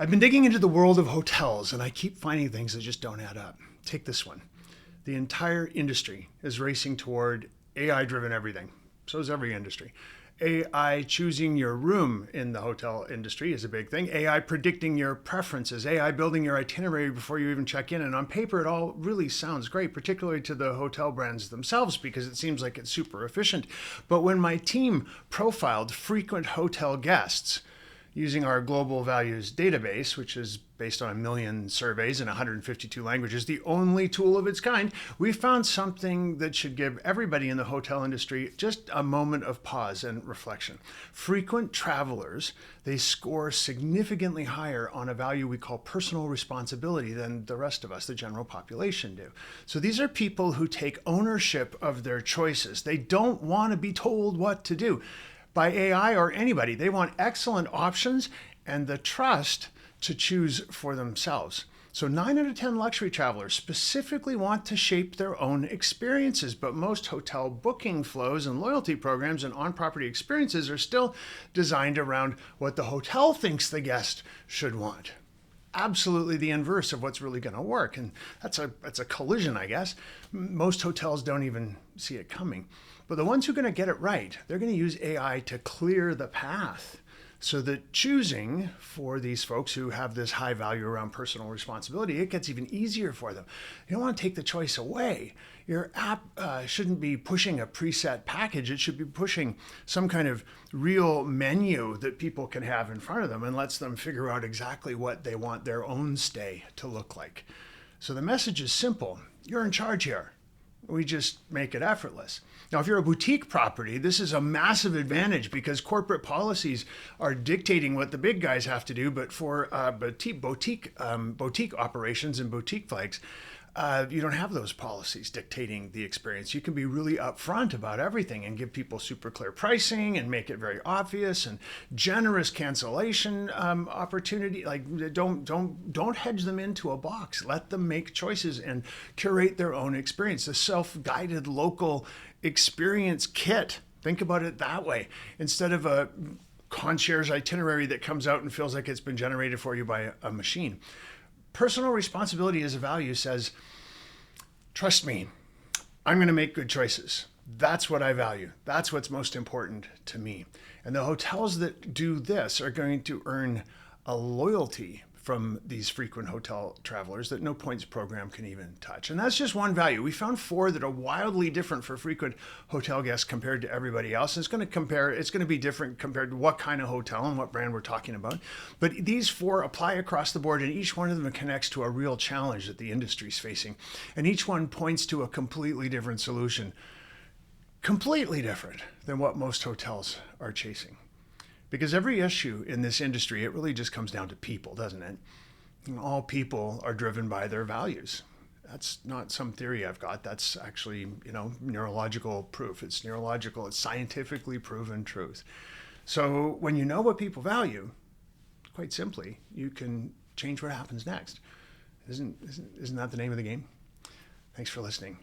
I've been digging into the world of hotels and I keep finding things that just don't add up. Take this one. The entire industry is racing toward AI driven everything. So is every industry. AI choosing your room in the hotel industry is a big thing. AI predicting your preferences, AI building your itinerary before you even check in. And on paper, it all really sounds great, particularly to the hotel brands themselves, because it seems like it's super efficient. But when my team profiled frequent hotel guests, using our global values database, which is based on 1 million surveys in 152 languages, the only tool of its kind, we found something that should give everybody in the hotel industry just a moment of pause and reflection. Frequent travelers, they score significantly higher on a value we call personal responsibility than the rest of us, the general population, do. So these are people who take ownership of their choices. They don't want to be told what to do by AI or anybody. They want excellent options and the trust to choose for themselves. So 9 out of 10 luxury travelers specifically want to shape their own experiences, but most hotel booking flows and loyalty programs and on-property experiences are still designed around what the hotel thinks the guest should want. Absolutely the inverse of what's really going to work. And that's a collision, I guess. Most hotels don't even see it coming. But the ones who are going to get it right, they're going to use AI to clear the path so that choosing for these folks who have this high value around personal responsibility, it gets even easier for them. You don't want to take the choice away. Your app shouldn't be pushing a preset package. It should be pushing some kind of real menu that people can have in front of them and lets them figure out exactly what they want their own stay to look like. So the message is simple. You're in charge here. We just make it effortless. Now, if you're a boutique property, this is a massive advantage because corporate policies are dictating what the big guys have to do. But for boutique operations and boutique flags, you don't have those policies dictating the experience. You can be really upfront about everything and give people super clear pricing and make it very obvious and generous cancellation opportunity. Like don't hedge them into a box. Let them make choices and curate their own experience. The self-guided local experience kit. Think about it that way instead of a concierge itinerary that comes out and feels like it's been generated for you by a machine. Personal responsibility as a value says, trust me, I'm going to make good choices. That's what I value. That's what's most important to me. And the hotels that do this are going to earn a loyalty from these frequent hotel travelers that no points program can even touch. And that's just one value. We found 4 that are wildly different for frequent hotel guests compared to everybody else. It's going to be different compared to what kind of hotel and what brand we're talking about. But these 4 apply across the board, and each one of them connects to a real challenge that the industry is facing. And each one points to a completely different solution, completely different than what most hotels are chasing. Because every issue in this industry, it really just comes down to people, doesn't it? And all people are driven by their values. That's not some theory I've got. That's actually, neurological proof. It's neurological. It's scientifically proven truth. So when you know what people value, quite simply, you can change what happens next. Isn't that the name of the game? Thanks for listening.